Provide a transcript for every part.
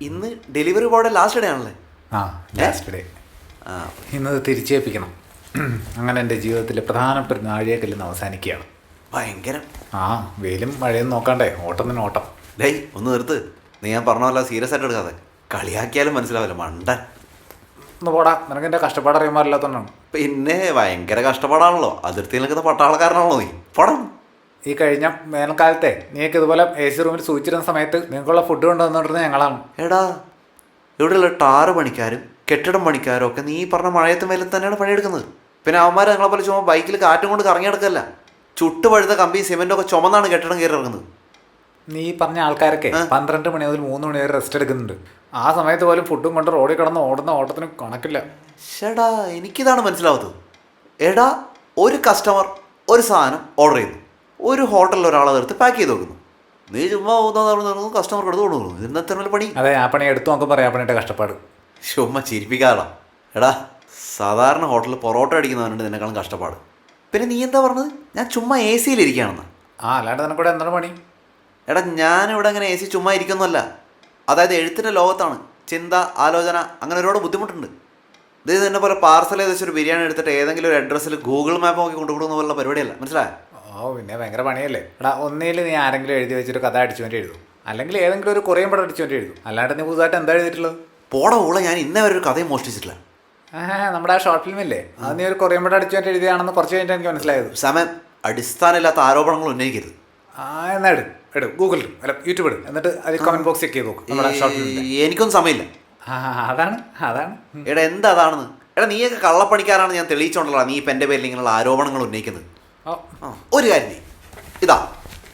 ഇന്ന് delivery ബോയുടെ last day ആണല്ലേ? Last day. ഇന്നത് തിരിച്ചേൽപ്പിക്കണം. അങ്ങനെ എൻ്റെ ജീവിതത്തിലെ പ്രധാനപ്പെട്ട ഒരു നാഴികക്കല്ലിന്ന് അവസാനിക്കുകയാണ്. ഭയങ്കരം. വെയിലും മഴയും നോക്കണ്ടേ, ഓട്ടം തന്നെ ഓട്ടം. ഡേയ് ഒന്ന് നിർത്ത്. നീ ഞാൻ പറഞ്ഞല്ല, സീരിയസ് ആയിട്ട് എടുക്കാതെ. കളിയാക്കിയാലും മനസ്സിലാവില്ല, മണ്ടൻ. ഒന്ന് പോടാ, നിനക്ക് എൻ്റെ കഷ്ടപ്പാട് അറിയാൻ. പിന്നെ ഭയങ്കര കഷ്ടപ്പാടാണല്ലോ, അതിർത്തിയിൽ നിൽക്കുന്ന പട്ടാളക്കാരനാണല്ലോ നീ. പോടാ. ഈ കഴിഞ്ഞ വേനൽക്കാലത്തെ നീക്ക് ഇതുപോലെ AC റൂമിൽ സൂചിച്ചിരുന്ന സമയത്ത് നിങ്ങൾക്കുള്ള ഫുഡ് കൊണ്ടുവന്നിരുന്നത് ഞങ്ങളാണ്. എടാ, ഇവിടെയുള്ള ടാറ് പണിക്കാരും കെട്ടിടം പണിക്കാരും ഒക്കെ നീ പറഞ്ഞ മഴയത്ത് മേലും തന്നെയാണ് പണിയെടുക്കുന്നത്. പിന്നെ അവന്മാർ ഞങ്ങളെ പോലെ ചുമ ബൈക്കിൽ കാറ്റും കൊണ്ട് കറങ്ങിയെടുക്കല്ല. ചുട്ടുപഴുത്ത കമ്പിയും സിമെൻറ്റും ഒക്കെ ചുമന്നാണ് കെട്ടിടം കയറി ഇറങ്ങുന്നത്. നീ പറഞ്ഞ ആൾക്കാരൊക്കെ 12 മണി മുതൽ 3 മണി വരെ റെസ്റ്റ് എടുക്കുന്നുണ്ട്. ആ സമയത്ത് പോലും ഫുഡും കൊണ്ട് റോഡിൽ കിടന്ന് ഓടുന്ന ഓട്ടത്തിന് കണക്കില്ല. ചേടാ, എനിക്കിതാണ് മനസ്സിലാവാത്തത്. എടാ, ഒരു കസ്റ്റമർ ഒരു സാധനം ഓർഡർ ചെയ്യുന്നു, ഒരു ഹോട്ടലിൽ ഒരാളെ നിർത്തി പാക്ക് ചെയ്ത് വെക്കുന്നു. നീ ചുമ്മാ പോകുന്ന കസ്റ്റമർക്ക് എടുത്ത് കൊടുക്കുന്നു. ഇന്നത്തെ പണി. അതെ, ആ പണി എടുത്തു നോക്കുമ്പോൾ പറയാം പണിയുടെ കഷ്ടപ്പാട്. ചുമ്മാ ചിരിപ്പിക്കാറാ. എടാ, സാധാരണ ഹോട്ടലിൽ പൊറോട്ട അടിക്കുന്നവനുണ്ട് നിന്നെക്കാളും കഷ്ടപ്പാട്. പിന്നെ നീ എന്താ പറഞ്ഞത്? ഞാൻ ചുമ്മാ AC ഇരിക്കുകയാണെന്ന്. അല്ലാണ്ട് നിനക്കൂടെ എന്താണ് പണി? എടാ, ഞാനിവിടെ അങ്ങനെ AC ചുമ്മാ ഇരിക്കുന്നല്ല. അതായത് എഴുത്തിൻ്റെ ലോകത്താണ്. ചിന്ത, ആലോചന, അങ്ങനെ ഒരുപാട് ബുദ്ധിമുട്ടുണ്ട്. ഇത് എന്നെ പോലെ പാർസൽ ചെയ്ത് ഒരു ബിരിയാണി എടുത്തിട്ട് ഏതെങ്കിലും ഒരു അഡ്രസ്സിൽ ഗൂഗിൾ മാപ്പ് നോക്കി കൊണ്ടുപോകുന്ന പോലുള്ള പരിപാടിയല്ല, മനസ്സിലായോ? പിന്നെ ഭയങ്കര പണിയല്ലേ. എടാ, ഒന്നിൽ നീ ആരെങ്കിലും എഴുതി വെച്ചൊരു കഥ അടിച്ചു വേണ്ടി എഴുതും, അല്ലെങ്കിൽ ഏതെങ്കിലും ഒരു കൊറിയൻ പടം അടിച്ചു വേണ്ടി എഴുതും. അല്ലാണ്ട് നീ പുതുതായിട്ട് എന്താ എഴുതിയിട്ടുള്ളത്? പോട ഊള, ഞാൻ ഇന്നേ വരെ ഒരു കഥയും മോഷ്ടിച്ചിട്ടില്ല. നമ്മുടെ ആ ഷോർട്ട് ഫിലിമില്ലേ, അത് നീ ഒരു കൊറിയൻ പടം അടിച്ചു വേണ്ടി എഴുതിയാണെന്ന് കുറച്ച് കഴിഞ്ഞിട്ട് എനിക്ക് മനസ്സിലായത്. സമയം അടിസ്ഥാനമില്ലാത്ത ആരോപണങ്ങൾ ഉന്നയിക്കരുത്. എന്നാ എടു ഗൂഗിളിൽ അല്ല യൂട്യൂബ് ഇടും, എന്നിട്ട് അതിൽ കമന്റ് ബോക്സ് ചെക്ക് ചെയ്ത് നോക്കും നമ്മുടെ ഷോർട്ട് ഫിലിമിൽ. എനിക്കൊന്നും സമയമില്ല. അതാണ്. എടാ, എന്താ അതാണെന്ന്? എടാ, നീയൊക്കെ കള്ളപ്പണിക്കാരാണ് ഞാൻ തെളിയിച്ചോണ്ടല്ലോ നീ ഇപ്പം എൻ്റെ പേരിൽ ഇങ്ങനെയുള്ള ആരോപണങ്ങൾ ഉന്നയിക്കുന്നത്. ഒരു കാര്യം നീ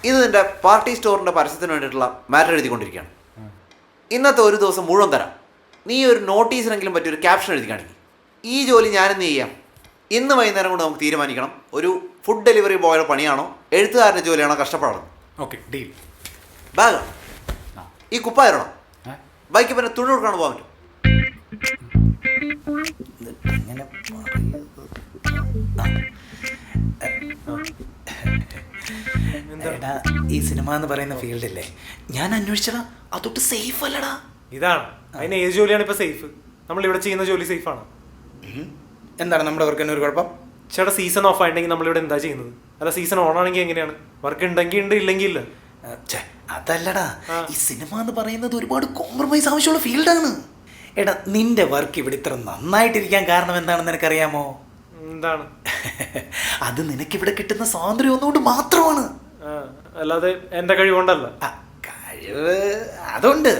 ഇത് നിൻ്റെ പാർട്ടി സ്റ്റോറിൻ്റെ പരസ്യത്തിന് വേണ്ടിയിട്ടുള്ള മാറ്റർ എഴുതിക്കൊണ്ടിരിക്കുകയാണ്. ഇന്നത്തെ ഒരു ദിവസം മുഴുവൻ തരാം. നീ ഒരു നോട്ടീസിനെങ്കിലും പറ്റി ഒരു ക്യാപ്ഷൻ എഴുതി കാണിക്കും. ഈ ജോലി ഞാനെന്ത് ചെയ്യാം? ഇന്ന് വൈകുന്നേരം കൊണ്ട് നമുക്ക് തീരുമാനിക്കണം, ഒരു ഫുഡ് ഡെലിവറി ബോയുടെ പണിയാണോ എഴുത്തുകാരൻ്റെ ജോലിയാണോ കഷ്ടപ്പാടാണോ? Okay, deal. ബാഗ് ഈ കുപ്പായിരണോ? ബൈക്ക് പിന്നെ തുണി കൊടുക്കാണ് പോകാൻ പറ്റും. എടാ, ഈ സിനിമ എന്ന് പറയുന്ന ഫീൽഡില്ലേ, ഞാൻ അന്വേഷിച്ചടാ, അതൊട്ട് സേഫ് അല്ലടാ. ഇതാണ് അതിന് ഏത് ജോലിയാണ് ഇപ്പൊ സേഫ്? നമ്മൾ ഇവിടെ ചെയ്യുന്ന ജോലി സേഫ് ആണ്? എന്താണ് നമ്മുടെ വർക്ക് തന്നെ ഒരു കുഴപ്പം? ചേട്ടാ, സീസൺ ഓഫ് ആയിട്ടെങ്കിൽ നമ്മളിവിടെ എന്താ ചെയ്യുന്നത്? അല്ല, സീസൺ ഓൺ ആണെങ്കിൽ എങ്ങനെയാണ്? വർക്ക് ഉണ്ടെങ്കിൽ ഉണ്ട്, ഇല്ലെങ്കിൽ ഇല്ല. അതല്ലടാ, ഈ സിനിമ എന്ന് പറയുന്നത് ഒരുപാട് കോംപ്രമൈസ് ആവശ്യമുള്ള ഫീൽഡാണ്. എടാ, നിന്റെ വർക്ക് ഇവിടെ ഇത്ര നന്നായിട്ടിരിക്കാൻ കാരണം എന്താണെന്ന് നിനക്കറിയാമോ? എന്താണ്? അത് നിനക്കിവിടെ കിട്ടുന്ന സ്വാതന്ത്ര്യം ഒന്നുകൊണ്ട് മാത്രമാണ്. അല്ലാതെ എന്റെ കഴിവുകൊണ്ടല്ല. കഴിവ് അതുണ്ട്,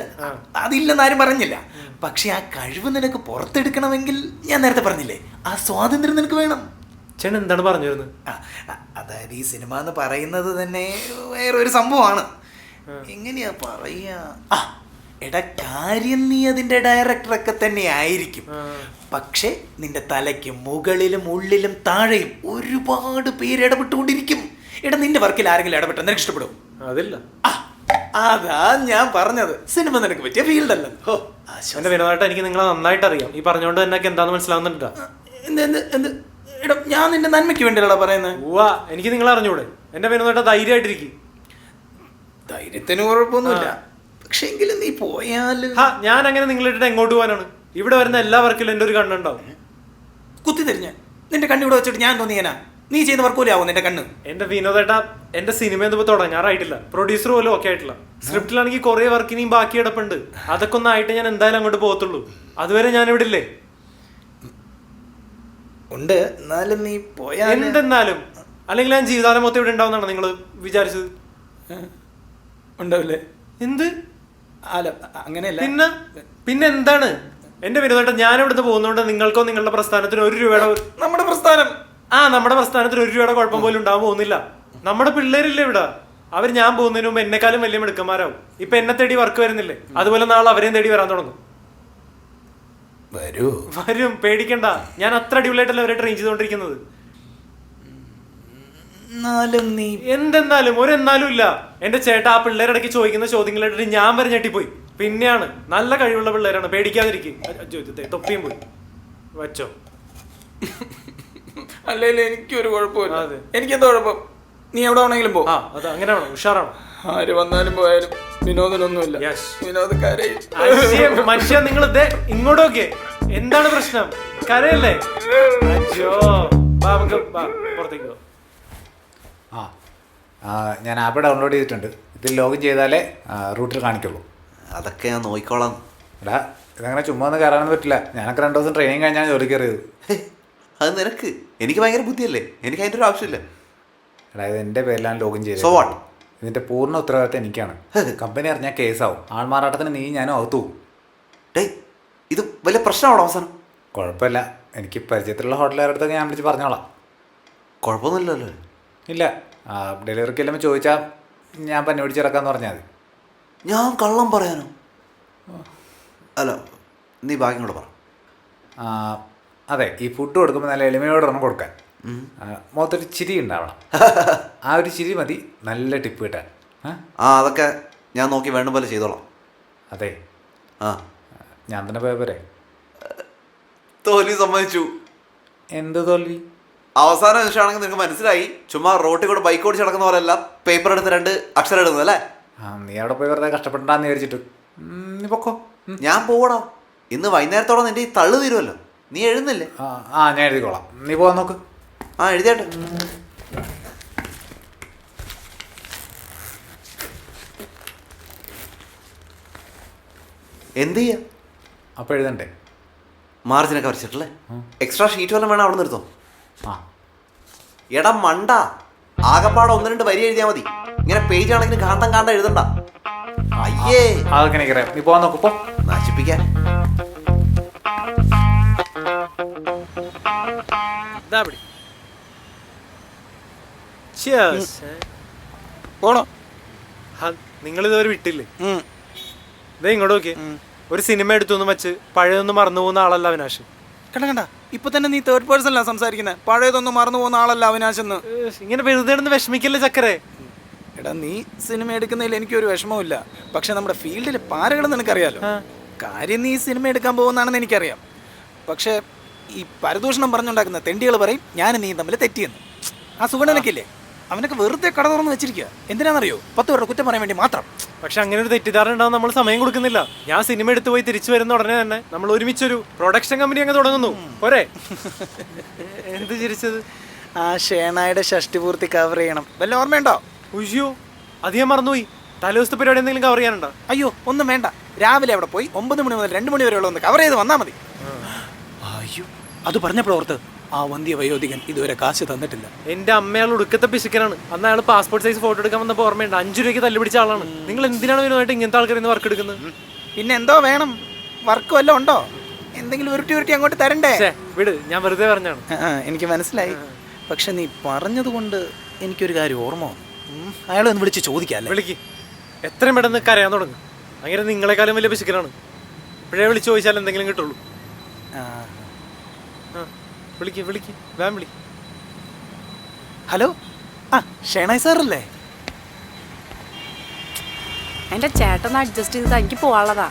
അതില്ലെന്ന് ആരും പറഞ്ഞില്ല. പക്ഷെ ആ കഴിവ് നിനക്ക് പുറത്തെടുക്കണമെങ്കിൽ ഞാൻ നേരത്തെ പറഞ്ഞില്ലേ, ആ സ്വാതന്ത്ര്യം നിനക്ക് വേണം. ചേട്ടൻ എന്താണ് പറഞ്ഞു വരുന്നത്? അതായത് ഈ സിനിമ എന്ന് പറയുന്നത് തന്നെ വേറൊരു സംഭവമാണ്. എങ്ങനെയാ പറയാ? എടാ, കാര്യം നീ അതിന്റെ ഡയറക്ടറൊക്കെ തന്നെ ആയിരിക്കും. പക്ഷെ നിന്റെ തലയ്ക്ക് മുകളിലും ഉള്ളിലും താഴെയും ഒരുപാട് പേര് ഇടപെട്ടുകൊണ്ടിരിക്കും. എടാ, നിന്റെ വർക്കിൽ ആരെങ്കിലും ഇടപെട്ടാൽ നിനക്ക് ഇഷ്ടപ്പെടും? അതില്ല. അതാ ഞാൻ പറഞ്ഞത്, സിനിമ നിനക്ക് പറ്റിയ ഫീൽഡല്ലോ. എന്റെ വിനോദമായിട്ട് എനിക്ക് നിങ്ങളെ നന്നായിട്ട് അറിയാം. ഈ പറഞ്ഞുകൊണ്ട് തന്നെ എന്താന്ന് മനസ്സിലാവുന്നുണ്ടോ? എന്ത് എടാ, ഞാൻ നിന്റെ നന്മയ്ക്ക് വേണ്ടിയല്ലോടാ പറയുന്നത്. എനിക്ക് നിങ്ങളെ അറിഞ്ഞൂടെ? എന്റെ വിനോദമായിട്ട് ധൈര്യമായിട്ടിരിക്കും. ധൈര്യത്തിന് കുഴപ്പമൊന്നുമില്ല, പക്ഷെ എങ്കിലും നീ പോയാല്. ഞാൻ അങ്ങനെ നിങ്ങളിട്ട് എങ്ങോട്ട് പോകാനാണ്? ഇവിടെ വരുന്ന എല്ലാ വർക്കിലും എൻ്റെ ഒരു കണ്ണുണ്ടാവും. കുത്തി തരിഞ്ഞ നിന്റെ കണ്ണിവിടെ വെച്ചിട്ട് ഞാൻ തോന്നിയാനാ? നീ ചെയ്യുന്ന വർക്ക് പോലെ ആവും നിന്റെ കണ്ണ്. എന്റെ വിനോദേട്ടാ, എന്റെ സിനിമ എന്തിപ്പോ തുടങ്ങാറായിട്ടില്ല, പ്രൊഡ്യൂസർ പോലും ഒക്കെ ആയിട്ടില്ല. സ്ക്രിപ്റ്റിലാണെങ്കിൽ കുറെ വർക്ക് ഇനിയും ബാക്കി കിടപ്പുണ്ട്. അതൊക്കെ ഒന്നായിട്ട് ഞാൻ എന്തായാലും അങ്ങോട്ട് പോകത്തുള്ളൂ. അതുവരെ ഞാൻ ഇവിടെ ഇല്ലേ? ഉണ്ട്, എന്നാലും നീ പോയാ. എന്തെന്നാലും? അല്ലെങ്കിൽ ഞാൻ ജീവിതകാലം മൊത്തം ഇവിടെ ഉണ്ടാവുന്നതാണ് നിങ്ങൾ വിചാരിച്ചത്? ഉണ്ടാവില്ലേ? എന്ത്? അല്ല, അങ്ങനെയല്ല. പിന്നെ എന്താണ്? എന്റെ വിനോദേട്ടാ, ഞാൻ ഇവിടുന്ന് പോകുന്നതുകൊണ്ട് നിങ്ങൾക്കോ നിങ്ങളുടെ പ്രസ്ഥാനത്തിന് 1 രൂപയുടെ നമ്മുടെ പ്രസ്ഥാനം നമ്മുടെ പ്രസ്ഥാനത്തിന് 1 രൂപയുടെ കുഴപ്പം പോലും ഉണ്ടാകാൻ പോകുന്നില്ല. നമ്മുടെ പിള്ളേരില്ലേ ഇവിടെ, അവർ ഞാൻ പോകുന്നതിന് മുമ്പ് എന്നെക്കാളും വലിയ മിടുക്കന്മാരാവും. ഇപ്പൊ എന്നെ തേടി വർക്ക് വരുന്നില്ലേ, അതുപോലെ നാളെ അവരെയും തേടി വരാൻ തുടങ്ങും. വരും, പേടിക്കണ്ട. ഞാൻ അത്ര അടിപൊളിയായിട്ടല്ല അവരെ ട്രെയിൻ ചെയ്തുകൊണ്ടിരിക്കുന്നത്. എന്തെന്നാലും ഒരെന്നാലും ഇല്ല. എന്റെ ചേട്ടാ, ആ പിള്ളേരിടയ്ക്ക് ചോദിക്കുന്ന ചോദ്യങ്ങളായിട്ട് ഞാൻ വരെ ഞെട്ടിപ്പോയി. പിന്നെയാണ് നല്ല കഴിവുള്ള പിള്ളേരാണ്, പേടിക്കാതിരിക്കും. തൊപ്പിയും പോയി വച്ചോ. അല്ലല്ലേ, എനിക്കൊരു കുഴപ്പമില്ല. എനിക്കെന്താ കുഴപ്പം? നീ എവിടെ വേണമെങ്കിലും പോ. അത് അങ്ങനെ വേണം, ഉഷാറാണ്. ആര് വന്നാലും പോയാലും വിനോദനൊന്നുമില്ല. Yes. വിനോദ് കരയും. മനുഷ്യ നിങ്ങൾ ഇങ്ങോട്ട് നോക്കിയേ. എന്താണ് പ്രശ്നം? കരയല്ലേ? അയ്യോ വാ, നമുക്ക് വാ, പുറത്തേക്ക് പോ. ഞാൻ ആപ്പ് ഡൗൺലോഡ് ചെയ്തിട്ടുണ്ട്. ഇതിൽ ലോഗിൻ ചെയ്താലേ റൂട്ടിൽ കാണിക്കുള്ളൂ. അതൊക്കെ ഞാൻ നോക്കിക്കോളാം. എടാ ഇതങ്ങനെ ചുമ്മാ ഒന്നും കയറാനൊന്നും പറ്റില്ല. ഞാനൊക്കെ 2 ദിവസം ട്രെയിനിങ് കഴിഞ്ഞാൽ ജോലി കയറിയത്. അത് നിനക്ക്, എനിക്ക് ഭയങ്കര ബുദ്ധിയല്ലേ, എനിക്ക് അതിൻ്റെ ഒരു ആവശ്യമില്ല. എടാ ഇത് എൻ്റെ പേരിലാണ് ലോഗിൻ ചെയ്തത്. So what? ഇതിൻ്റെ പൂർണ്ണ ഉത്തരവാദിത്തം എനിക്കാണ്. കമ്പനി അറിഞ്ഞാൽ കേസാവും. ആൾമാറാട്ടത്തിന് നീ ഞാനും അകത്തു പോകും. ഡേയ്, ഇത് വലിയ പ്രശ്നമാണോ അവസാനം? കുഴപ്പമില്ല, എനിക്ക് പരിചയത്തിലുള്ള ഹോട്ടലുകാരുടെ ഞാൻ വിളിച്ച് പറഞ്ഞോളാം. കുഴപ്പമൊന്നുമില്ലല്ലോ. ഇല്ല, ഡെലിവറിക്ക് എല്ലാം ചോദിച്ചാൽ ഞാൻ പനി പിടിച്ചിറക്കാന്ന് പറഞ്ഞാൽ മതി. ഞാൻ കള്ളം പറയാനോ? അല്ല, നീ ബാക്കി കൂടെ പറ. അതെ, ഈ ഫുഡ് കൊടുക്കുമ്പോൾ നല്ല എളിമയോടൊന്നും കൊടുക്കാൻ. മുഖത്തൊരു ചിരി ഉണ്ടാവണം. ആ ഒരു ചിരി മതി നല്ല ടിപ്പ് കിട്ടാൻ. അതൊക്കെ ഞാൻ നോക്കി വേണ്ട പോലെ ചെയ്തോളാം. അതെ, ആ ഞാൻ തന്നെ പോയ പോരെ. തോൽവി സമ്മതിച്ചു. എന്ത് തോൽവി? അവസാന നിമിഷമാണെങ്കിൽ നിനക്ക് മനസ്സിലായി. ചുമ്മാ റോട്ടിൽ കൂടെ ബൈക്ക് ഓടിച്ച് നടക്കുന്ന പോലെയല്ല പേപ്പർ എടുത്ത് 2 അക്ഷരം എഴുതുന്നത് അല്ലേ? നീ അവിടെ പോയി വെറുതെ കഷ്ടപ്പെട്ടാന്ന് വിചാരിച്ചിട്ട് നീ പൊക്കോ. ഞാൻ പോവടാ. ഇന്ന് വൈകുന്നേരത്തോടെ നിന്റെ ഈ തള്ളു തീരുമല്ലോ. നീ എഴുതുന്നില്ലേ? ഞാൻ എഴുതിക്കോളാം, നീ പോവാൻ നോക്ക്. എഴുതിയാട്ടെ. എന്ത് ചെയ്യാ? അപ്പോൾ എഴുതണ്ടേ? മാർജിനൊക്കെ വരച്ചിട്ടല്ലേ? എക്സ്ട്രാ ഷീറ്റ് വല്ലതും വേണം അവിടെ നിർത്തോ? എടാ മണ്ട, ആകപ്പാടെ 1-2 വരി എഴുതിയാൽ മതി. ഇങ്ങനെ പേജ് ആണെങ്കിൽ കാണ്ടം എഴുതണ്ട. അയ്യേ, അതൊക്കെ എനിക്കറിയാം. നീ പോവാൻ നോക്കുപ്പോ. നശിപ്പിക്കാൻ. പോണോ? നിങ്ങൾ ഇതുവരെ വിട്ടില്ലേ? ഇതേ ഇങ്ങോട്ട് നോക്കിയേ. ഒരു സിനിമ എടുത്തൊന്നും വെച്ച് പഴയതൊന്നും മറന്നു പോകുന്ന ആളല്ല അവിനാശ്. കണ്ട ഇപ്പൊ തന്നെ നീ തേർഡ് പേഴ്സണലാണ് സംസാരിക്കുന്നത്. പഴയതൊന്നും മറന്നു പോകുന്ന ആളല്ല അവിനാശ് എന്ന്. ഇങ്ങനെ വെറുതെ വിഷമിക്കല്ലേ ചക്കരെ. എടാ നീ സിനിമ എടുക്കുന്നതിൽ എനിക്കൊരു വിഷമവുമില്ല. പക്ഷെ നമ്മുടെ ഫീൽഡിൽ പാരകൾ നിനക്കറിയാലോ. കാര്യം നീ സിനിമ എടുക്കാൻ പോകുന്നതാണെന്ന് എനിക്കറിയാം. പക്ഷെ ഈ പരദൂഷണം പറഞ്ഞുണ്ടാക്കുന്ന തെണ്ടികൾ പറയും ഞാൻ നീ തമ്മിൽ തെറ്റിയെന്ന്. ആ സുഗണനക്കില്ലേ, അവനൊക്കെ വെറുതെ കട തുറന്ന് വെച്ചിരിക്കുക. എന്തിനാണെന്നറിയോ? 10 പേരുടെ കുറ്റം പറയാൻ വേണ്ടി മാത്രം. പക്ഷെ അങ്ങനെ ഒരു തെറ്റിദ്ധാരണ ഉണ്ടാവും. നമ്മൾ സമയം കൊടുക്കുന്നില്ല. ഞാൻ സിനിമ എടുത്തു പോയി തിരിച്ചു വരുന്ന ഉടനെ തന്നെ നമ്മൾ ഒരുമിച്ചൊരു പ്രൊഡക്ഷൻ കമ്പനി അങ്ങ് തുടങ്ങുന്നു. പോരെ? എന്ത് ചിരിച്ചത്? ആ ഷേണായുടെ ഷഷ്ടിപൂർത്തി കവർ ചെയ്യണം. വല്ല ഓർമ്മയുണ്ടോ? ഉയ്യോ, അത് ഞാൻ മറന്നുപോയി. തലേദിവസത്തെ പരിപാടി എന്തെങ്കിലും കവർ ചെയ്യാനുണ്ടോ? അയ്യോ ഒന്നും വേണ്ട. രാവിലെ അവിടെ പോയി 9 മണി മുതൽ 2 മണി വരെയുള്ള ഒന്ന് കവർ ചെയ്ത് വന്നാൽ മതി. അയ്യോ, അത് പറഞ്ഞപ്പോഴോർത്ത് ആ വന്ധ്യ വയോധികൻ ഇതുവരെ കാശ് തന്നിട്ടില്ല. എന്റെ അമ്മയാൾ ഒടുക്കത്തെ പിശുക്കനാണ്. അന്ന് അയാൾ പാസ്പോർട്ട് സൈസ് ഫോട്ടോ എടുക്കാൻ വന്നപ്പോൾ ഓർമ്മയുണ്ട്. 5 രൂപയ്ക്ക് തല്ലുപിടിച്ച ആളാണ്. നിങ്ങൾ എന്തിനാണ് ഇതിനായിട്ട് ഇങ്ങനത്തെ ആൾക്കാർ ഇന്ന് വർക്ക് എടുക്കുന്നത്? പിന്നെ എന്തോ വേണം? വർക്ക് വല്ലതും ഉണ്ടോ? എന്തെങ്കിലും ഉരുട്ടി അങ്ങോട്ട് തരണ്ടേ? വിട്, ഞാൻ വെറുതെ പറഞ്ഞാണ്. എനിക്ക് മനസ്സിലായി. പക്ഷെ നീ പറഞ്ഞതുകൊണ്ട് എനിക്കൊരു കാര്യം ഓർമ്മ വന്നു. അയാളെ ഒന്ന് വിളിച്ച് ചോദിക്കാല്ലേ? വിളിക്ക്. എത്രയും പെട്ടെന്ന് കരയാൻ തുടങ്ങും. അങ്ങനെ നിങ്ങളെക്കാളും വലിയ പിശുക്കനാണ്. ഇപ്പോഴേ വിളിച്ച് ചോദിച്ചാൽ എന്തെങ്കിലും കിട്ടുള്ളൂ. വിളിക്ക് വേം വിളി. ഹലോ, ഷേണായി സാറല്ലേ? എന്റെ ചേട്ടൻ അഡ്ജസ്റ്റ് ചെയ്ത് എനിക്ക് പോവാനുള്ളതാ.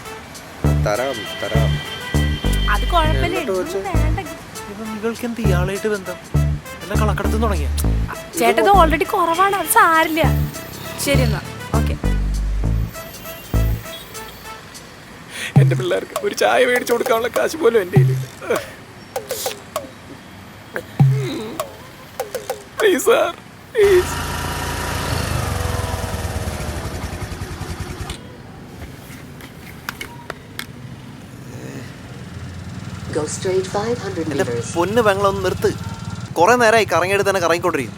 അത് കുഴപ്പമില്ല. നിങ്ങൾക്ക് എന്ത് ഇയാളായിട്ട് ബന്ധം? എല്ലാം കളക്കടത്ത് തുടങ്ങിയ ചേട്ടത് ഓൾറെഡി കുറവാണ്. അത് സാരില്ല. ശരി എന്നാ ഓക്കെ. എന്റെ പിള്ളേർക്ക് ഒരു ചായ മേടിച്ചു കൊടുക്കാനുള്ള കാശ് പോലും എൻ്റെ കയ്യിൽ. Please sir, please. എന്റെ പൊന്ന് പെങ്ങളൊന്ന് നിർത്ത്. കുറെ നേരമായി കറങ്ങിയെടുത്ത് തന്നെ കറങ്ങിക്കൊണ്ടിരിക്കും.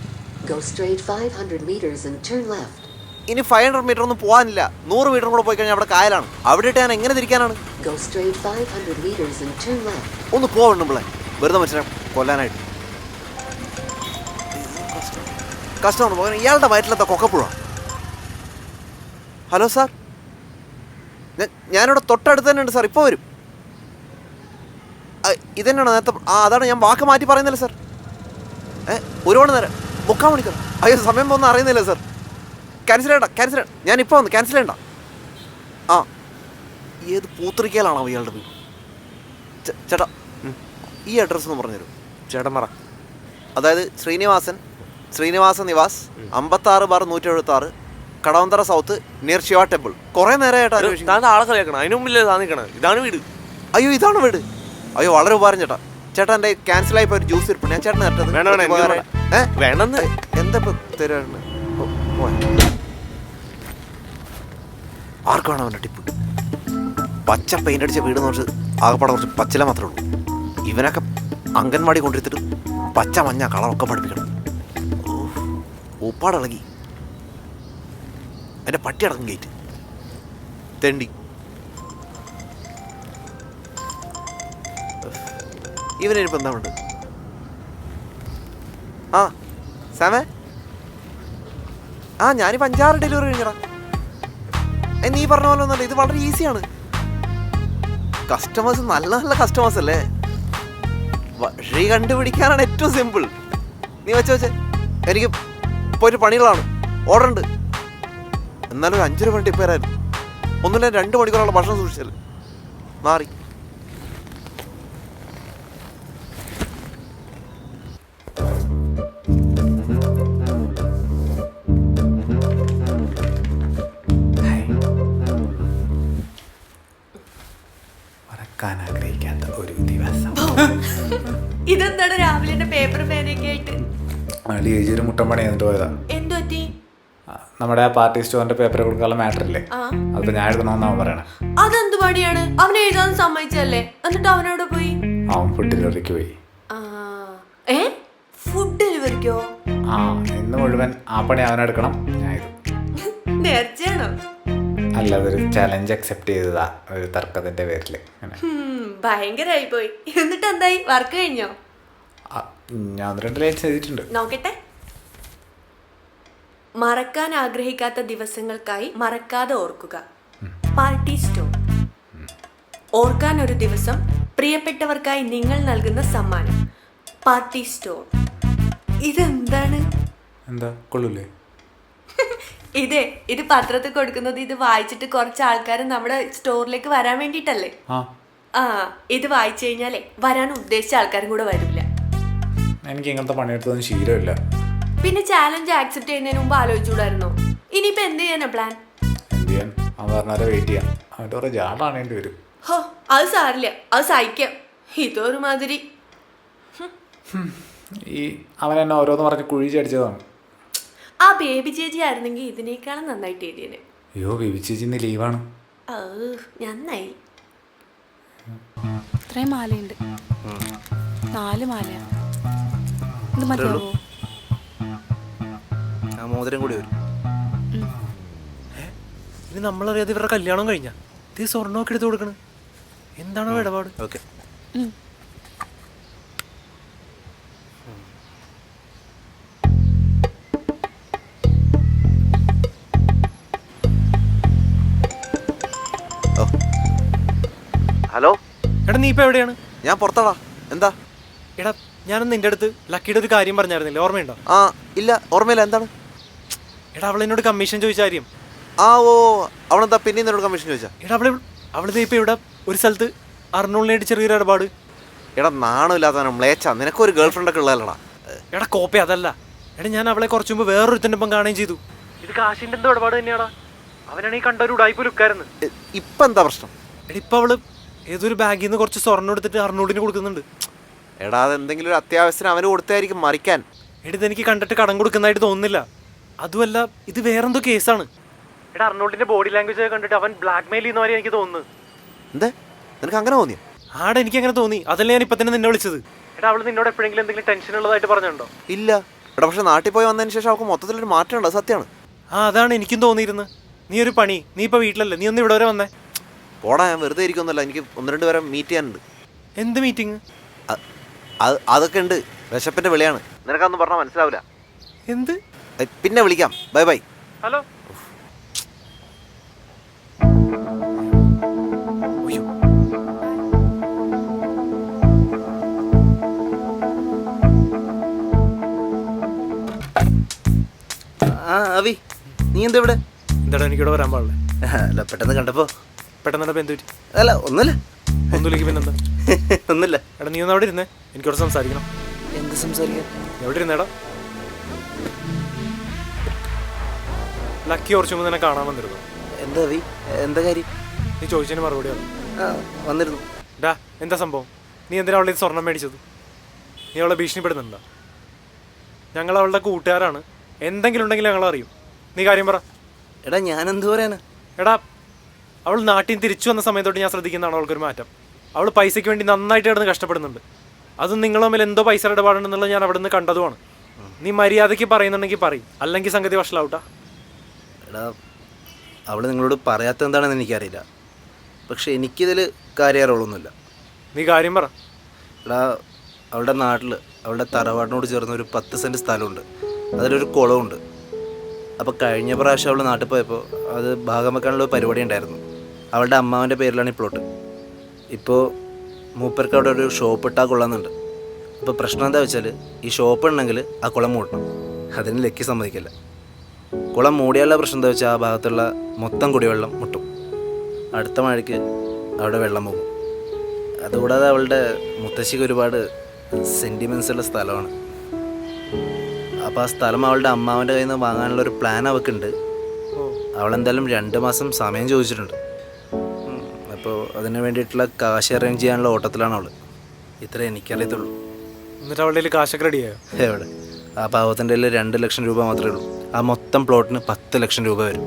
ഇനി 500 മീറ്റർ ഒന്നും പോകാനില്ല. 100 മീറ്റർ കൂടെ പോയി കഴിഞ്ഞാൽ അവിടെ കായലാണ്. അവിടെ ഇട്ട് ഞാൻ എങ്ങനെ തിരിക്കാനാണ്? ഒന്ന് പോവണം പിള്ളേ, വെറുതെ മനുഷ്യനെ കൊല്ലാനായിട്ട്. കഷ്ടമാണ് പോകാൻ. ഇയാളുടെ വയറ്റിലെത്ത കൊക്കപ്പുഴ. ഹലോ സാർ, ഞാനിവിടെ തൊട്ടടുത്ത് തന്നെ ഉണ്ട് സാർ. ഇപ്പോൾ വരും. ഇതന്നെയാണ് നേരത്തെ. അതാണ് ഞാൻ വാക്ക് മാറ്റി പറയുന്നില്ല സാർ. ഒരുപാട് നേരം 3/4 മണിക്കൂർ. അയ്യോ, സമയം പോകുന്ന അറിയുന്നില്ല സാർ. ക്യാൻസൽ ചെയ്യണ്ട. ഞാനിപ്പോൾ വന്ന് ക്യാൻസൽ ചെയ്യണ്ട. ഏത് പൂത്തിരിക്കലാണോ ഇയാളുടെ വീട്? ചേട്ടാ, ഈ അഡ്രസ്സ് ഒന്ന് പറഞ്ഞുതരും ചേട്ടൻ പറ. അതായത് Srinivasa Nivas 56/176 Kadavanthra south near Shiva temple. കുറെ നേരമായിട്ട് അന്വേഷിക്കുന്നു. താൻ ആളെ കളിയാക്കണം, അതിന് മുമ്പില്ലേ താൻ നിൽക്കണം. ഇതാണ് വീട്. അയ്യോ ഇതാണ് വീട്. അയ്യോ വളരെ ഉപകാരം ചേട്ടാ. ചേട്ടാ എൻ്റെ ക്യാൻസൽ ആയിപ്പോ ഒരു ജ്യൂസ് ഇരിപ്പുണ്ട്, ഞാൻ ചേട്ടന് തരട്ടത്. വേണമെന്ന് എന്താ ഇപ്പൊ തരാണ്? ആർക്കാണ് അവൻ്റെ ടിപ്പ്? പച്ച പെയിന്റ് അടിച്ച വീട് എന്ന് പറഞ്ഞ് ആകെപ്പാടെ കുറച്ച് പച്ചില മാത്രമേ ഉള്ളൂ. ഇവനൊക്കെ അംഗൻവാടി കൊണ്ടിരുത്തിട്ട് പച്ച മഞ്ഞ കളറൊക്കെ പഠിപ്പിക്കണം. ഉപ്പാടിളകി എൻ്റെ പട്ടി അടക്കം ഗേറ്റ് തെണ്ടി. ഇവനിപ്പോൾ എന്താ ഉണ്ട്? ആ സാമേ, ആ ഞാനിപ്പോൾ 5-6 ഡെലിവറി കഴിഞ്ഞടാ. നീ പറഞ്ഞ പോലെ ഒന്നല്ല, ഇത് വളരെ ഈസിയാണ്. കസ്റ്റമേഴ്സ് നല്ല നല്ല കസ്റ്റമേഴ്സ് അല്ലേ, വഴി കണ്ടുപിടിക്കാനാണ് ഏറ്റവും സിമ്പിൾ. നീ വെച്ചേ എനിക്ക് പോയിട്ട് പണികളാണ്, ഓർഡർ ഉണ്ട്. എന്നാലും ഒരു 5 രൂപ ടിപ്പ് തരായിരുന്നു. ഒന്നുമില്ല 2 മണിക്കൂറുള്ള ഭക്ഷണം സൂക്ഷിച്ചല്ലേ മാറി. മറക്കാൻ ആഗ്രഹിക്കാത്ത ഒരു ദിവസം. ഇതെന്താണ് രാവിലെ എന്റെ പേപ്പർ പേനയൊക്കെ ആയിട്ട്? ചേച്ചി ഒരു മുട്ടൻ പണി എന്നിട്ട് പോയതാ. എന്തു പറ്റി? നമ്മുടെ ആ പാർട്ടി സ്റ്റോറിന്റെ പേപ്പർ കൊടുക്കാനുള്ള മാറ്റർ ഇല്ലേ, അതിപ്പോ ഞാൻ എഴുതണമെന്ന് അവൻ പറയണേ. അതെന്ത് പണിയാണ്? അവൻ എഴുതാൻ സമ്മതിച്ചല്ലേ? എന്നിട്ട് അവനോട് പോയി? അവൻ ഫുഡ് ഡെലിവറിക്ക് പോയി. ഫുഡ് ഡെലിവറിക്കോ? ആ ഇന്ന് മുഴുവൻ ആ പണി അവനെടുക്കണം, ഞാൻ ഇത്. നേർച്ചയാണോ? അല്ല, അതൊരു ചലഞ്ച് അക്സെപ്റ്റ് ചെയ്തതാ, ഒരു തർക്കത്തിന്റെ പേരില്. ഭയങ്കരായി പോയി. എന്നിട്ട് എന്തായി? വർക്ക് കഴിഞ്ഞോ? ഞാൻ 2 ലൈൻസ് എഴുതിയിട്ടുണ്ട്. നോക്കട്ടെ. മറക്കാൻ ആഗ്രഹിക്കാത്ത ദിവസങ്ങൾക്കായി മറക്കാതെ ഓർക്കുക. Party store. ഓർക്കാൻ ഒരു ദിവസം, പ്രിയപ്പെട്ടവർക്കായി നിങ്ങൾ നൽകുന്ന സമ്മാനം. Party store. ഇതെന്താണ്? എന്താ കൊള്ളൂലേ? ഇത് പത്രത്തിൽ കൊടുക്കുന്നത് ഇത് വായിച്ചിട്ട് കുറച്ച് ആൾക്കാർ നമ്മുടെ സ്റ്റോറിലേക്ക് വരാൻ വേണ്ടിട്ടല്ലേ? ആ ഇത് വായിച്ചു കഴിഞ്ഞാലേ വരാൻ ഉദ്ദേശിച്ച ആൾക്കാരും കൂടെ വരില്ല. എനിക്ക് ഇങ്ങനത്തെ പണിയെടുത്തൊന്നും ശീലമില്ല. പിന്നെ ചാലഞ്ച് ആക്സെപ്റ്റ് ചെയ്യുന്നതിന് മുമ്പ് ആലോചിച്ചുകൂടായിരുന്നോ? ഇനിയിപ്പോ എന്ത് ചെയ്യാനാ പ്ലാൻ? എന്ത് ചെയ്യാൻ? അവൻ പറഞ്ഞാൽ വെയിറ്റ് ചെയ്യാം. അവൻ്റെ കുറെ ജാടാണേണ്ടി വരും. ഹോ അത് സാരില്ല, അത് സഹിക്കാം. ഇതൊരുമാതിരി. ഈ അവൻ എന്നെ ഓരോന്ന് പറഞ്ഞ് കുഴി ചടിച്ചതാണ്. ആ ബേബി ചേച്ചി ആയിരുന്നെങ്കിൽ ഇതിനേക്കാളും നന്നായിട്ട് എഴുതിയേനെ. അയ്യോ ബേബി ചേച്ചി ഇന്ന് ലീവാണ്. നന്നായി. ഇത്രയും മാലയുണ്ട്. 4 മാലയാണ്. ഇത് മതിയാവോ? മോതിരം കൂടി വരും. ഇനി നമ്മളറിയാതെ ഇവരുടെ കല്യാണം കഴിഞ്ഞാ ഇത് സ്വർണ്ണമൊക്കെ എടുത്ത് കൊടുക്കണ്. എന്താണോ ഇടപാട്? ഓക്കെ. ഹലോ എടാ നീ ഇപ്പൊ എവിടെയാണ്? ഞാൻ പുറത്താടാ. എന്താ? എടാ ഞാനൊന്ന് നിന്റെ അടുത്ത് ലക്കിയുടെ ഒരു കാര്യം പറഞ്ഞായിരുന്നില്ലേ, ഓർമ്മയുണ്ടോ? ആ ഇല്ല, ഓർമ്മയില്ല. എന്താണ്? എടാ അവളെന്നോട് കമ്മീഷൻ ചോദിച്ച കാര്യം. ആ ഓ, അവളെന്താ പിന്നെ എന്നോട് കമ്മീഷൻ ചോദിച്ചാ? എടാ അവളിത് ഇപ്പൊ ഇവിടെ ഒരു സ്ഥലത്ത് അർണോളിനായിട്ട് ചെറിയൊരു ഇടപാട്. എടാ നാണമില്ലാത്തവനെ മ്ലേച്ച, നിനക്കൊരു ഗേൾ ഫ്രണ്ട് ഒക്കെ ഉള്ളതല്ലടാ. എടാ കോപ്പി അതല്ല. എടാ ഞാൻ അവളെ കുറച്ചു മുമ്പ് വേറൊരുത്തൻ്റെ ഒപ്പം കാണുകയും ചെയ്തു. ഇത് കാശിന്റെ എന്തോ ഇടപാട് തന്നെയാടാ. അവനാണെങ്കിൽ കണ്ടൊരു ഉടായ്പ ലുക്കായിരുന്നു. ഇപ്പം എന്താ പ്രശ്നം? എടാ ഇപ്പൊ അവള് ഏതൊരു ബാഗിൽ നിന്ന് കുറച്ച് സ്വർണ്ണം എടുത്തിട്ട് അർണോളിന് കൊടുക്കുന്നുണ്ട്. എടാ അതെന്തെങ്കിലും ഒരു അത്യാവശ്യത്തിന് അവന് കൊടുത്തായിരിക്കും മറിക്കാൻ. എടാ ഇതെനിക്ക് കണ്ടിട്ട് കടം കൊടുക്കുന്നതായിട്ട് തോന്നുന്നില്ല. അതുമല്ല ഇത് വേറെന്തോ കേസാണ്. എടാ അർണോൾഡിന്റെ ബോഡി ലാംഗ്വേജ് കണ്ടിട്ട് അവൻ ബ്ലാക്ക് മെയിൽ ചെയ്യുന്ന മാതിരി എനിക്ക് തോന്നുന്നു. എന്താ നിനക്ക് അങ്ങനെ തോന്നിയോ? ആടെ എനിക്ക് അങ്ങനെ തോന്നി. അതല്ലേ ഞാൻ ഇപ്പൊ തന്നെ നിന്നെ വിളിച്ചത്. എടാ അവള് നിന്നോട് എപ്പോഴെങ്കിലും എന്തെങ്കിലും ടെൻഷൻ ഉള്ളതായിട്ട് പറഞ്ഞുണ്ടോ? ഇല്ല. എടാ പക്ഷെ നാട്ടിൽ പോയി വന്നതിന് ശേഷം അവൾക്ക് മൊത്തത്തിലൊരു മാറ്റം ഉണ്ട്, സത്യമാണ്. അതാണ് എനിക്കും തോന്നിയിരുന്നത്. നീ ഒരു പണി, നീ ഇപ്പൊ വീട്ടിലല്ലേ, നീ ഒന്ന് ഇവിടെ വരെ വന്നേ. പോടാ, ഞാൻ വെറുതെ ഇരിക്കൊന്നുമല്ല, എനിക്ക് 1-2 പേരെ മീറ്റ് ചെയ്യാനുണ്ട്. എന്ത് മീറ്റിംഗ്? അതൊക്കെ ഉണ്ട്, വിശപ്പിന്റെ വിളിയാണ്. നിനക്കൊന്നും പറഞ്ഞാൽ മനസ്സിലാവില്ല. എന്ത്? പിന്നെ വിളിക്കാം. Bye bye. ഹലോ. ആ അവി, നീ എന്താ ഇവിടെ? എന്താടാ എനിക്കിവിടെ വരാൻ പാടില്ലേ? അല്ല പെട്ടെന്ന് കണ്ടപ്പോ. പെട്ടെന്ന് എന്ത് പറ്റി? അല്ല ഒന്നുമില്ല. ഒന്നുമില്ലെങ്കിൽ പിന്നെന്താ? ഒന്നുമില്ല. എടാ നീ ഒന്ന് അവിടെ ഇരുന്നേ, എനിക്കവിടെ സംസാരിക്കണം. എന്ത് സംസാരിക്കാൻ? എവിടെ ഇരുന്നേടാ? ലക്കി കുറച്ചു മുമ്പ് നിന്നെ കാണാൻ വന്നിരുന്നു. എന്താ എന്താ കാര്യം? നീ ചോദിച്ചതിന് മറുപടി ആണ്. വന്നിരുന്നു. ഡാ, എന്താ സംഭവം? നീ എന്തിനാ അവളുടെ സ്വർണം മേടിച്ചത്? നീ അവളെ ഭീഷണിപ്പെടുന്നുണ്ടോ? ഞങ്ങൾ അവളുടെ കൂട്ടുകാരാണ്. എന്തെങ്കിലും ഉണ്ടെങ്കിൽ ഞങ്ങൾ അറിയും. നീ കാര്യം പറ. എടാ ഞാൻ എന്ത് പറയാനാ? എടാ, അവൾ നാട്ടിൽ നിന്ന് തിരിച്ചു വന്ന സമയത്തോട്ട് ഞാൻ ശ്രദ്ധിക്കുന്നതാണ് അവൾക്കൊരു മാറ്റം. അവൾ പൈസയ്ക്ക് വേണ്ടി നന്നായിട്ട് കിടന്ന് കഷ്ടപ്പെടുന്നുണ്ട്. അതും നിങ്ങൾ തമ്മിൽ എന്തോ പൈസ ഇടപാടുണ്ടെന്നുള്ളത് ഞാൻ അവിടെ നിന്ന് കണ്ടതുമാണ്. നീ മര്യാദയ്ക്ക് പറയുന്നുണ്ടെങ്കിൽ പറയും, അല്ലെങ്കിൽ സംഗതി വഷളാവട്ടാ. എടാ അവൾ നിങ്ങളോട് പറയാത്ത എന്താണെന്ന് എനിക്കറിയില്ല. പക്ഷെ എനിക്കിതിൽ കാര്യമാറുള്ളൊന്നുമില്ല. നീ കാര്യം പറ. എടാ അവളുടെ നാട്ടിൽ അവളുടെ തറവാടിനോട് ചേർന്ന് ഒരു 10 സെൻറ്റ് സ്ഥലമുണ്ട്. അതിലൊരു കുളമുണ്ട്. അപ്പോൾ കഴിഞ്ഞ പ്രാവശ്യം അവൾ നാട്ടിൽ പോയപ്പോൾ അത് ഭാഗം വെക്കാനുള്ള ഒരു പരിപാടി ഉണ്ടായിരുന്നു. അവളുടെ അമ്മാവൻ്റെ പേരിലാണ് ഈ പ്ലോട്ട്. ഇപ്പോൾ മൂപ്പർക്ക് അവിടെ ഒരു ഷോപ്പ് ഇട്ടാൽ കൊള്ളാമെന്നുണ്ട്. അപ്പോൾ പ്രശ്നം എന്താ വെച്ചാൽ ഈ ഷോപ്പ് ഉണ്ടെങ്കിൽ ആ കുളം മൂടണം. അതിന് ലക്കി സമ്മതിക്കില്ല. കുളം മൂടിയാലുള്ള പ്രശ്നം എന്താ വെച്ചാൽ ആ ഭാഗത്തുള്ള മൊത്തം കുടിവെള്ളം മുട്ടും. അടുത്ത മഴയ്ക്ക് അവിടെ വെള്ളം പോകും. അതുകൂടാതെ അവളുടെ മുത്തശ്ശിക്ക് ഒരുപാട് സെൻറ്റിമെൻസ് ഉള്ള സ്ഥലമാണ്. അപ്പോൾ ആ സ്ഥലം അവളുടെ അമ്മാവൻ്റെ കയ്യിൽ നിന്ന് വാങ്ങാനുള്ള ഒരു പ്ലാൻ അവൾക്കുണ്ട്. അവളെന്തായാലും 2 മാസം സമയം ചോദിച്ചിട്ടുണ്ട്. അപ്പോൾ അതിന് വേണ്ടിയിട്ടുള്ള കാശ് അറേഞ്ച് ചെയ്യാനുള്ള ഓട്ടത്തിലാണ് അവൾ. ഇത്രേ എനിക്കറിയത്തുള്ളൂ. എന്നിട്ട് അവളുടെ കയ്യിൽ കാശൊക്കെ റെഡിയായോ? എവിടെ? ആ പാവത്തിൻ്റെ കയ്യിൽ 2 ലക്ഷം രൂപ മാത്രമേ ഉള്ളൂ. ആ മൊത്തം പ്ലോട്ടിന് 10 ലക്ഷം രൂപ വരും.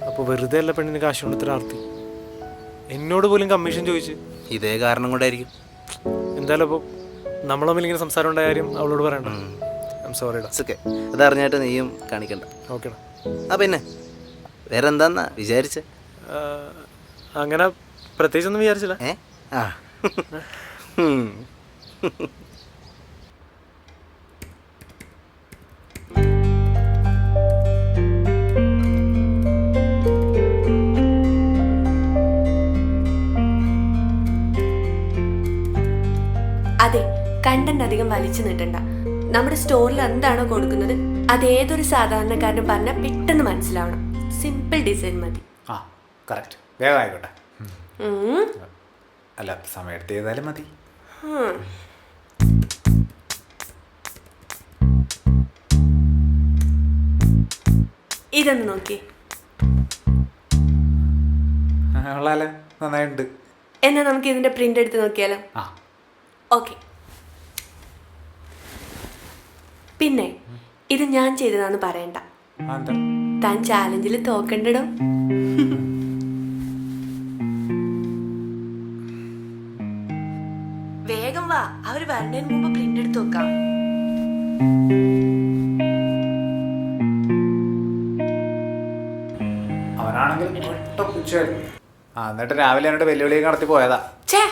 അപ്പോൾ വെറുതെ അല്ല പെണ്ണിന് കാശ് കൊണ്ട് ഇത്ര ആർത്തി. എന്നോട് പോലും കമ്മീഷൻ ചോദിച്ച്. ഇതേ കാരണം കൊണ്ടായിരിക്കും. എന്തായാലും അപ്പോൾ നമ്മൾ തമ്മിൽ ഇങ്ങനെ സംസാരം ഉണ്ടായ കാര്യം അവളോട് പറയണ്ട. സോറിടാ. ഓക്കെ, അതറിഞ്ഞായിട്ട് നീയും കാണിക്കണ്ട. ഓക്കെടാ. ആ പിന്നെ വേറെ എന്താന്നാ വിചാരിച്ചേ? അങ്ങനെ പ്രത്യേകിച്ചൊന്നും വിചാരിച്ചില്ല. ആ അതെ, കണ്ടന്റ് അധികം വലിച്ചു നീട്ടണ്ട. നമ്മുടെ സ്റ്റോറിൽ എന്താണോ കൊടുക്കുന്നത് അത് ഏതൊരു സാധാരണക്കാരനും പറഞ്ഞാൽ പെട്ടെന്ന് മനസ്സിലാവണം. സിമ്പിൾ ഡിസൈൻ മതി. ആ കറക്റ്റ്, വേഗം ആയിക്കോട്ടെ. ഉം. അല്ല, സമയത്ത് ചെയ്താലും മതി. ഉം. ഇതൊന്ന് നോക്കി. ഉള്ളാലേ, നന്നായിട്ടുണ്ട്. എന്നാ നമുക്ക് ഇതിന്റെ പ്രിന്റ് എടുത്ത് നോക്കിയാലോ? ആ ഓക്കെ. പിന്നെ ഇത് ഞാൻ ചെയ്തതാന്ന് പറയണ്ട. എന്താ? താൻ ചാലഞ്ചിൽ തോക്കണ്ടടോ. വേഗം വാ, അവര് വരണേന് മുമ്പ് പ്രിന്റ് എടുത്ത് നോക്കാം. അവനാണെങ്കിൽ എന്നിട്ട് രാവിലെ എന്നോട് വെല്ലുവിളിയൊക്കെ നടത്തി പോയതാ. ഛേ,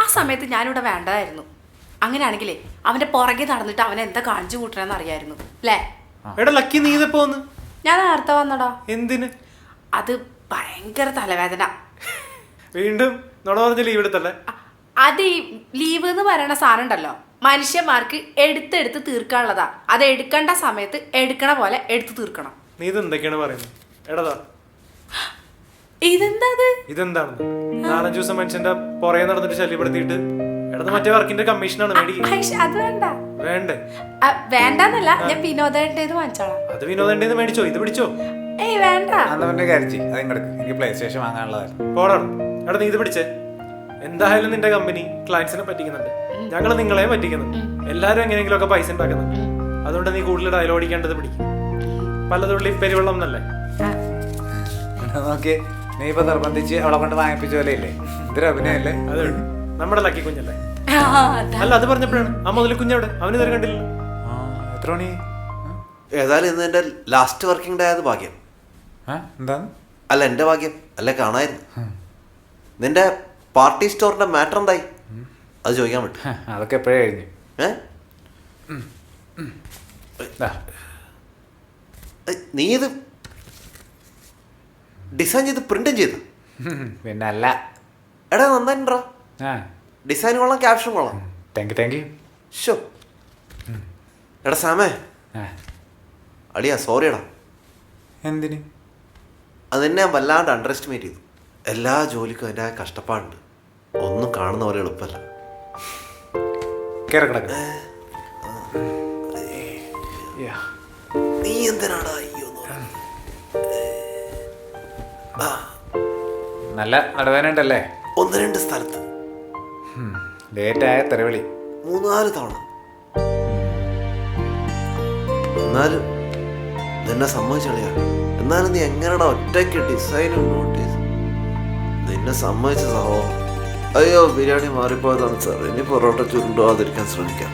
ആ സമയത്ത് ഞാനിവിടെ വേണ്ടതായിരുന്നു. അങ്ങനെയാണെങ്കിലേ അവന്റെ പുറകെ നടന്നിട്ട് അവനെ എന്താ കാണിച്ചു കൂട്ടണമെന്ന് അറിയായിരുന്നു അല്ലേ? എടാ ലക്കി, നീ ഇതിപ്പോ വന്ന്? ഞാൻ നേരത്തെ വന്നടാ. എന്തിന്? അത് ഭയങ്കര തലവേദന. വീണ്ടും നുണ പറഞ്ഞ ലീവ് എടുത്തല്ലേ? അത് ഈ ലീവ് എന്ന് പറയണ സാധനം ഉണ്ടല്ലോ, മനുഷ്യന്മാർക്ക് എടുത്തെടുത്ത് തീർക്കാനുള്ളതാ. അത് എടുക്കേണ്ട സമയത്ത് എടുക്കണ പോലെ എടുത്തു തീർക്കണം. നീ ഇത് എന്തൊക്കെയാണ് പറയുന്നത്? എടാ, ഇതെന്താ? ഇതെന്താണെന്ന് 4-5 ദിവസം മനുഷ്യന്റെ പുറകെ നടന്നിട്ട് ശല്യപ്പെടുത്തിയിട്ട് എടാ, മറ്റേ വർക്കിന്റെ കമ്മീഷനാണ് മേടിക്കുക. അത് വേണ്ട. വേണ്ടേ? വേണ്ടെന്നല്ല, ഞാൻ വിനോദേട്ടേത് വാങ്ങിച്ചോളാം. അത് വിനോദന്റെ മേടിച്ചോ? ഇത് പിടിച്ചോ? ഏയ് വേണ്ട. അന്നവന്റെ കാര്യം ചെയ്യും, അതിങ്ങെടുക്ക്. എനിക്ക് പ്ലേ സ്റ്റേഷൻ വാങ്ങാനുള്ളതായിരുന്നു. പോടാണ്. എടാ, നീ ഇത് പിടിച്ചേ. എന്തായാലും നിന്റെ കമ്പനി ക്ലയൻസിനെ പറ്റിക്കുന്നുണ്ട്, ഞങ്ങൾ നിങ്ങളെ പറ്റിക്കുന്നുണ്ട്. എല്ലാരും എങ്ങനെയെങ്കിലും ഒക്കെ പൈസ ഉണ്ടാക്കുന്നുണ്ട്. അതുകൊണ്ട് നീ കൂടുതൽ ഡയലോഗ് അടിക്കേണ്ടത് പിടിക്കും. പലതുള്ളി പെരുവെള്ളം എന്നല്ലേ? നോക്കി, നീ ഇപ്പൊ നിർബന്ധിച്ച് അവളെ കൊണ്ട് വാങ്ങിപ്പിച്ച പോലെ ഇല്ലേ? ഇതൊരു അഭിനയല്ലേ? അത് നമ്മുടെ ലക്കി കുഞ്ഞല്ലേ? അല്ല, അത് പറഞ്ഞപ്പോഴാണ് ആ മുതൽ കുഞ്ഞവിടെ. അവന് ഇതുവരെ കണ്ടില്ലല്ലോ. എത്ര മണി? ഏതായാലും ഇന്ന് എൻ്റെ ലാസ്റ്റ് വർക്കിംഗ് ഡേ ആയത് ഭാഗ്യം. എന്താന്ന്? അല്ല, എൻ്റെ ഭാഗ്യം അല്ലേ, കാണായിരുന്നു. നിന്റെ പാർട്ടി സ്റ്റോറിന്റെ മാറ്റർ എന്തായി? അത് ചോദിക്കാൻ പറ്റും. അതൊക്കെ എപ്പോഴേ കഴിഞ്ഞു. നീ ഇത് ഡിസൈൻ ചെയ്ത് പ്രിന്റും ചെയ്തു? പിന്നെ അല്ല. എടാ, നന്നായിട്ടുണ്ടോ? ഡിസൈൻ കൊള്ളാം, ക്യാപ്ഷൻ കൊള്ളാം. Thank you. ഷോ. എടാ സാമേ, അളിയാ സോറിയടാ. എന്തിന്? അതെന്നെ ഞാൻ വല്ലാണ്ട് അണ്ടർ എസ്റ്റിമേറ്റ് ചെയ്തു. എല്ലാ ജോലിക്കും അതിൻ്റെ കഷ്ടപ്പാടുണ്ട്. ഒന്നും കാണുന്ന പോലെ എളുപ്പമല്ല. നീ നീ എന്തിനാടാ അയ്യോ? നല്ല നടുവേന ഉണ്ടല്ലേ? 1-2 സ്ഥലത്ത് ലേറ്റായ തെരവിളി. 3-4 തവണ. എന്നാലും നിന്നെ സമ്മതിച്ചളിയാ. എന്നാലും നീ എങ്ങനെയാ ഒറ്റയ്ക്ക് ഡിസൈനും നോട്ടീസ് നിന്നെ സമ്മതിച്ച സഹോ. അയ്യോ ബിരിയാണി മാറിപ്പോയതാണ് സാർ. ഇനി പൊറോട്ട ചുരുണ്ടാവാതിരിക്കാൻ ശ്രമിക്കാം.